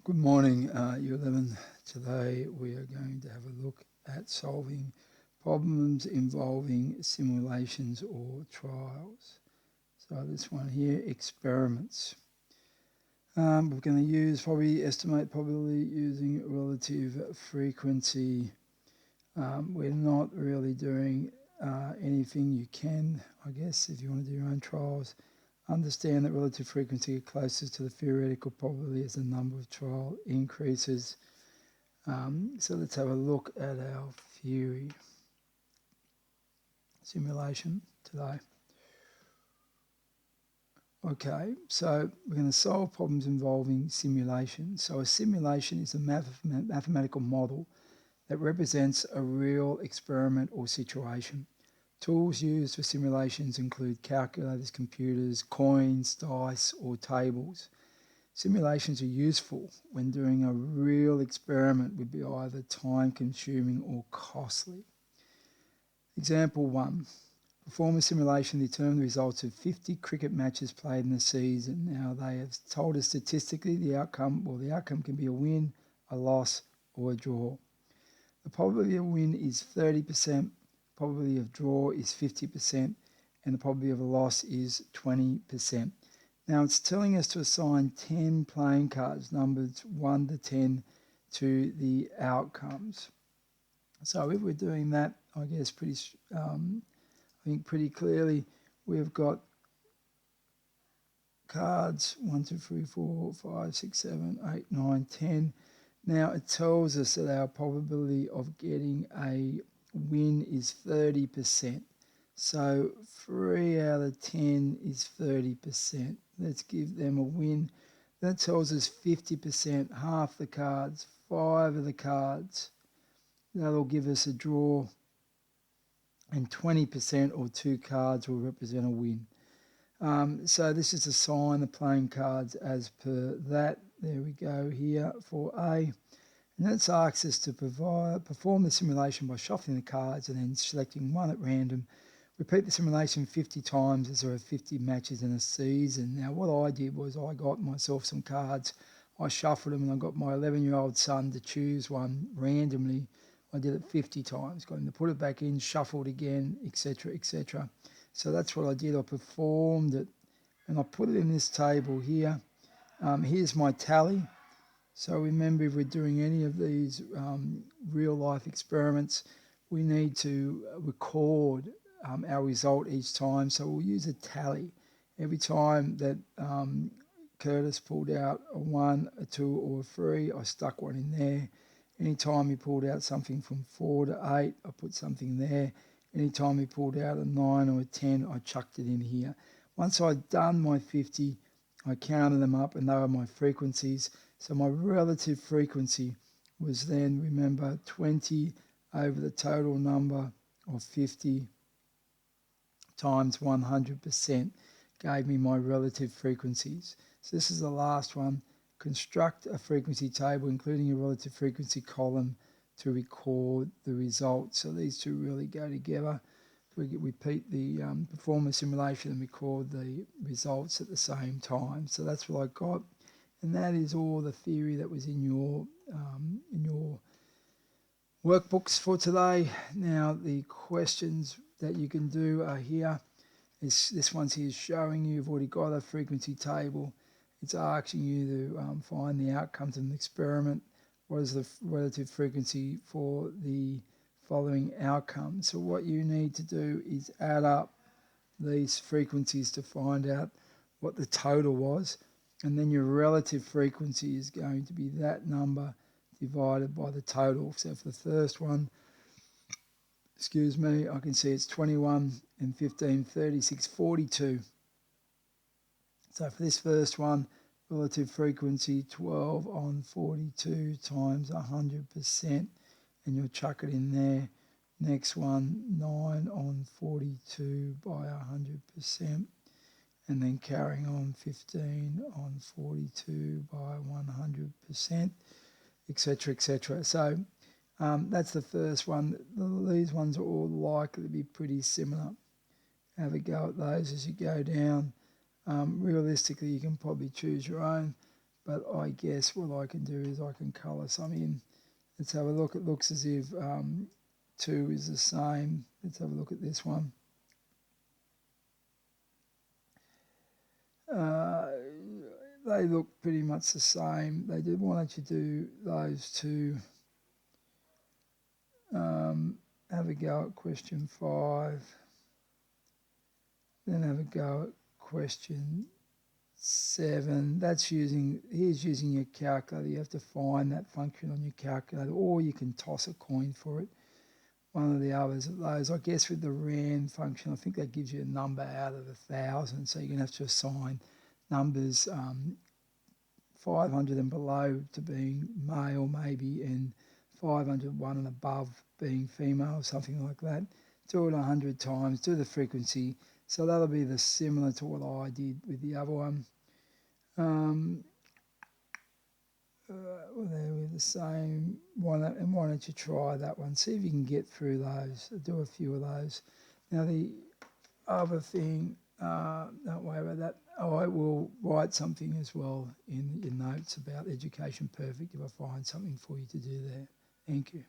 Good morning, Year 11. Today we are going to have a look at solving problems involving simulations or trials. So this one here, experiments. We're going to probably estimate probability using relative frequency. We're not really doing anything you can, I guess, if you want to do your own trials. Understand that relative frequency closest to the theoretical probability as the number of trial increases. So let's have a look at our theory simulation today. Okay, so we're going to solve problems involving simulation. So a simulation is a mathematical model that represents a real experiment or situation. Tools used for simulations include calculators, computers, coins, dice, or tables. Simulations are useful when doing a real experiment would be either time-consuming or costly. Example 1. Perform a simulation to determine the results of 50 cricket matches played in a season. Now they have told us statistically the outcome can be a win, a loss, or a draw. The probability of win is 30%, probability of draw is 50%, and the probability of a loss is 20%. Now it's telling us to assign 10 playing cards, numbers 1 to 10, to the outcomes. So if we're doing that, I guess pretty clearly, we've got cards 1, 2, 3, 4, 5, 6, 7, 8, 9, 10. Now it tells us that our probability of getting a win is 30%. So 3 out of 10 is 30%. Let's give them a win. That tells us 50%, half the cards, 5 of the cards. That'll give us a draw. And 20% or 2 cards will represent a win. So this is assign the playing cards as per that. There we go here for A. And that's asks us to perform the simulation by shuffling the cards and then selecting one at random. Repeat the simulation 50 times as there are 50 matches in a season. Now what I did was I got myself some cards, I shuffled them, and I got my 11-year-old son to choose one randomly. I did it 50 times, got him to put it back in, shuffled again, etc., etc. So that's what I did. I performed it, and I put it in this table here. Here's my tally. So remember, if we're doing any of these real-life experiments, we need to record our result each time. So we'll use a tally. Every time that Curtis pulled out a 1, a 2, or a 3, I stuck one in there. Anytime he pulled out something from 4 to 8, I put something there. Anytime he pulled out a 9 or a 10, I chucked it in here. Once I'd done my 50, I counted them up, and they were my frequencies. So my relative frequency was then, remember, 20 over the total number of 50 times 100% gave me my relative frequencies. So this is the last one. Construct a frequency table, including a relative frequency column, to record the results. So these two really go together. We repeat the perform a simulation and record the results at the same time. So that's what I got, and that is all the theory that was in your workbooks for today. Now the questions that you can do are here. This one's here showing you've already got a frequency table. It's asking you to find the outcomes of an experiment. What is the relative frequency for the following outcomes? So what you need to do is add up these frequencies to find out what the total was, and then your relative frequency is going to be that number divided by the total. So for the first one, I can see it's 21 and 15, 36, 42. So for this first one, relative frequency 12 on 42 times 100%, and you'll chuck it in there. Next one, 9 on 42 by 100%, and then carrying on 15 on 42 by 100%, etc., etc. So that's the first one. These ones are all likely to be pretty similar. Have a go at those as you go down. Realistically, you can probably choose your own, but I guess what I can do is I can colour some in. Let's have a look. It looks as if 2 is the same. Let's have a look at this one. They look pretty much the same. They did. Why don't you do those two? Have a go at question 5. Then have a go at question 7. He's using your calculator. You have to find that function on your calculator, or you can toss a coin for it. One of the others of those. I guess with the RAND function, I think that gives you a number out of 1,000. So you're going to have to assign numbers 500 and below to being male maybe, and 501 and above being female, something like that. Do it 100 times, do the frequency. So that'll be similar to what I did with the other one. Well, they were the same one, and why don't you try that one? See if you can get through those. Do a few of those. Now the other thing, don't worry about that. I will write something as well in your notes about Education Perfect if I find something for you to do there. Thank you.